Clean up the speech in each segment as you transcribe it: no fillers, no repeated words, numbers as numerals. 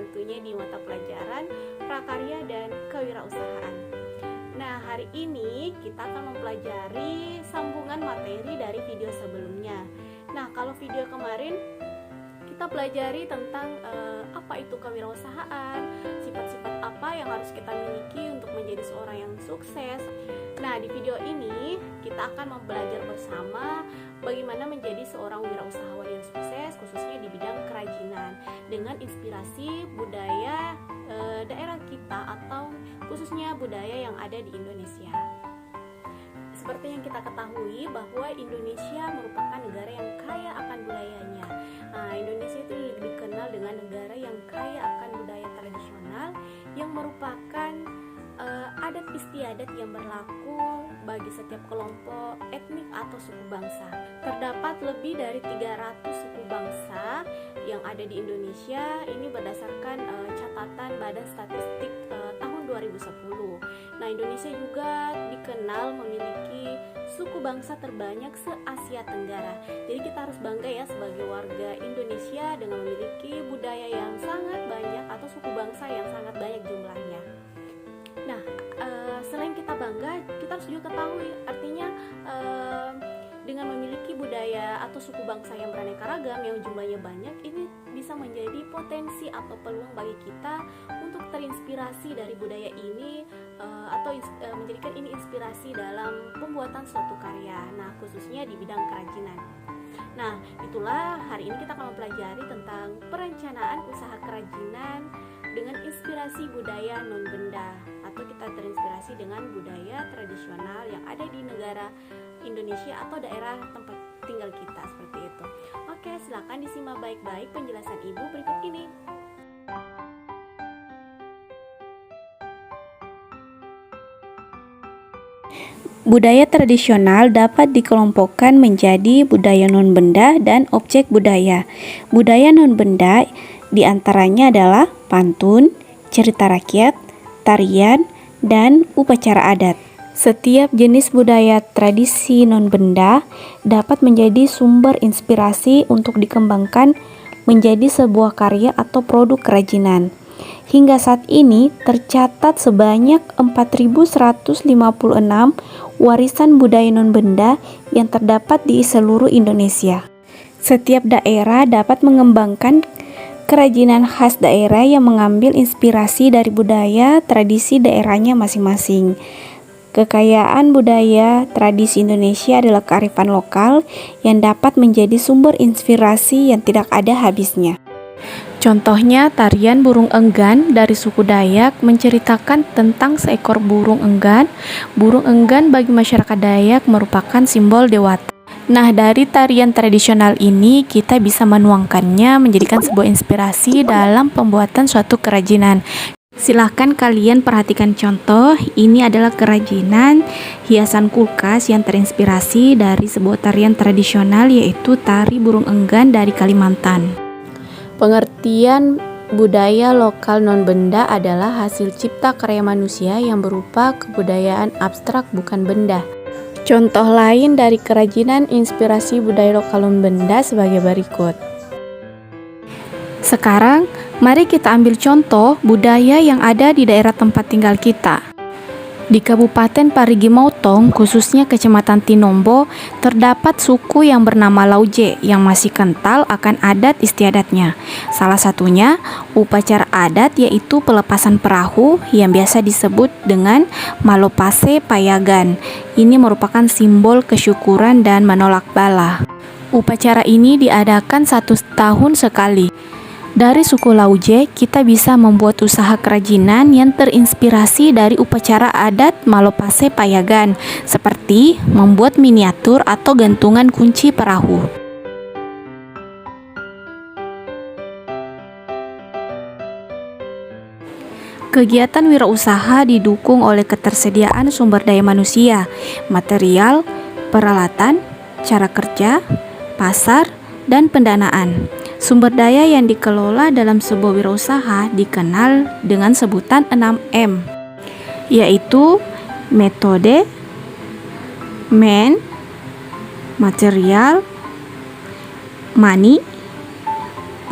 tentunya di mata pelajaran prakarya dan kewirausahaan. Nah, hari ini kita akan mempelajari sambungan materi dari video sebelumnya. Nah, kalau video kemarin kita pelajari tentang apa itu kewirausahaan, sifat-sifat apa yang harus kita miliki untuk menjadi seorang yang sukses. Nah, di video ini kita akan mempelajari bersama bagaimana menjadi seorang wirausahawan yang sukses, khususnya di bidang kerajinan, dengan inspirasi budaya daerah kita atau khususnya budaya yang ada di Indonesia. Seperti yang kita ketahui bahwa Indonesia merupakan negara yang kaya akan budayanya. Nah, Indonesia itu dikenal dengan negara yang kaya akan budaya tradisional yang merupakan adat istiadat yang berlaku bagi setiap kelompok etnik atau suku bangsa. Terdapat lebih dari 300 suku bangsa yang ada di Indonesia. Ini berdasarkan catatan Badan Statistik tahun 2010. Nah, Indonesia juga dikenal memiliki suku bangsa terbanyak se-Asia Tenggara. Jadi kita harus bangga ya sebagai warga Indonesia dengan memiliki budaya yang sangat banyak atau suku bangsa yang sangat banyak jumlahnya. Nah, selain kita bangga, kita harus juga ketahui artinya dengan memiliki budaya atau suku bangsa yang beraneka ragam yang jumlahnya banyak, ini bisa menjadi potensi atau peluang bagi kita untuk terinspirasi dari budaya ini atau menjadikan ini inspirasi dalam pembuatan suatu karya. Nah, khususnya di bidang kerajinan. Nah, itulah hari ini kita akan mempelajari tentang perencanaan usaha kerajinan dengan inspirasi budaya non-benda, atau kita terinspirasi dengan budaya tradisional yang ada di negara Indonesia atau daerah tempat tinggal kita, seperti itu. Oke, silakan disimak baik-baik penjelasan Ibu berikut ini. Budaya tradisional dapat dikelompokkan menjadi budaya non-benda dan objek budaya. Budaya non-benda diantaranya adalah pantun, cerita rakyat, tarian, dan upacara adat. Setiap jenis budaya tradisi non-benda dapat menjadi sumber inspirasi untuk dikembangkan menjadi sebuah karya atau produk kerajinan. Hingga saat ini tercatat sebanyak 4.156 warisan budaya non-benda yang terdapat di seluruh Indonesia. Setiap daerah dapat mengembangkan kerajinan khas daerah yang mengambil inspirasi dari budaya tradisi daerahnya masing-masing. Kekayaan budaya tradisi Indonesia adalah kearifan lokal yang dapat menjadi sumber inspirasi yang tidak ada habisnya. Contohnya tarian burung enggan dari suku Dayak menceritakan tentang seekor burung enggan. Burung enggan bagi masyarakat Dayak merupakan simbol dewata. Nah, dari tarian tradisional ini kita bisa menuangkannya menjadikan sebuah inspirasi dalam pembuatan suatu kerajinan. Silahkan kalian perhatikan contoh. Ini adalah kerajinan hiasan kulkas yang terinspirasi dari sebuah tarian tradisional, yaitu tari burung enggan dari Kalimantan. Pengertian budaya lokal non-benda adalah hasil cipta karya manusia yang berupa kebudayaan abstrak bukan benda. Contoh lain dari kerajinan inspirasi budaya lokal non-benda sebagai berikut. Sekarang, mari kita ambil contoh budaya yang ada di daerah tempat tinggal kita. Di Kabupaten Parigi Motong, khususnya Kecamatan Tinombo, terdapat suku yang bernama Lauje yang masih kental akan adat istiadatnya. Salah satunya upacara adat, yaitu pelepasan perahu yang biasa disebut dengan Malopase Payagan. Ini merupakan simbol kesyukuran dan menolak bala. Upacara ini diadakan 1 tahun sekali. Dari suku Lauje, kita bisa membuat usaha kerajinan yang terinspirasi dari upacara adat Malopase Payagan, seperti membuat miniatur atau gantungan kunci perahu. Kegiatan wirausaha didukung oleh ketersediaan sumber daya manusia, material, peralatan, cara kerja, pasar, dan pendanaan. Sumber daya yang dikelola dalam sebuah wirausaha dikenal dengan sebutan 6M, yaitu metode, man, material, money,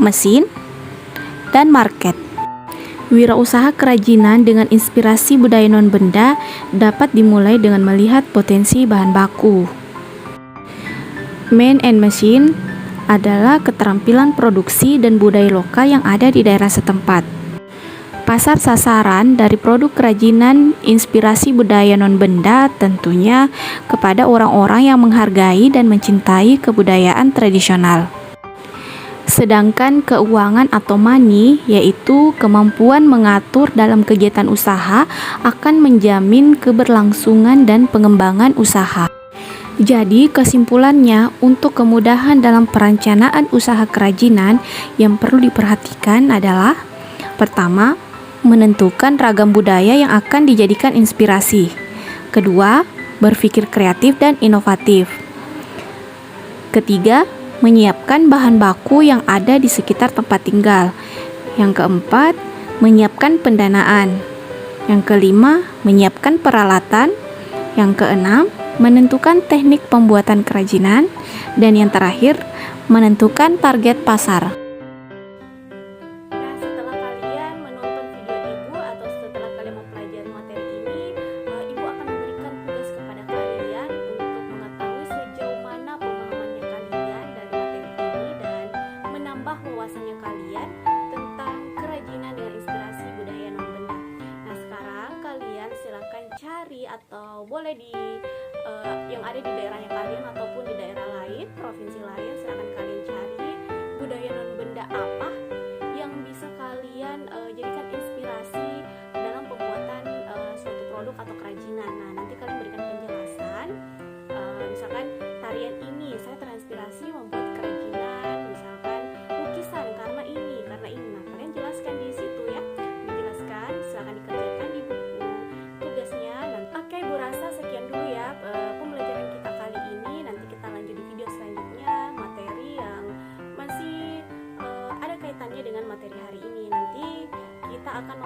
mesin, dan market. Wirausaha kerajinan dengan inspirasi budaya non-benda dapat dimulai dengan melihat potensi bahan baku. Man and machine adalah keterampilan produksi dan budaya lokal yang ada di daerah setempat. Pasar sasaran dari produk kerajinan inspirasi budaya non-benda tentunya kepada orang-orang yang menghargai dan mencintai kebudayaan tradisional. Sedangkan keuangan atau money, yaitu kemampuan mengatur dalam kegiatan usaha, akan menjamin keberlangsungan dan pengembangan usaha. Jadi kesimpulannya, untuk kemudahan dalam perencanaan usaha kerajinan yang perlu diperhatikan adalah: pertama, menentukan ragam budaya yang akan dijadikan inspirasi. Kedua, berpikir kreatif dan inovatif. Ketiga, menyiapkan bahan baku yang ada di sekitar tempat tinggal. Yang keempat, menyiapkan pendanaan. Yang kelima, menyiapkan peralatan. Yang keenam, menentukan teknik pembuatan kerajinan. Dan yang terakhir, menentukan target pasar. Nah, setelah kalian menonton video Ibu atau setelah kalian mempelajari materi ini, Ibu akan memberikan tugas kepada kalian untuk mengetahui sejauh mana pemahamannya kalian dari materi ini dan menambah wawasannya kalian tentang kerajinan dengan inspirasi budaya non-benda. Nah, sekarang kalian silakan cari atau boleh di yang ada di daerahnya kalian ataupun di daerah lain, provinsi lain, silakan kalian cari budaya non-benda apa yang bisa kalian jadikan inspirasi dalam pembuatan suatu produk atau kerajinan. Nah, nanti kalian berikan penjelasan. Misalkan tarian ini saya terinspirasi membuat kerajinan, misalkan lukisan karena ini. Nah, kalian jelaskan di situ ya. Dijelaskan, silakan dikerjakan di buku tugasnya. Oke, Bu Rasa, sekian dulu ya pembelajaran kita kali ini. Nanti kita lanjut di video selanjutnya, materi yang masih ada kaitannya dengan materi hari ini. Nanti kita akan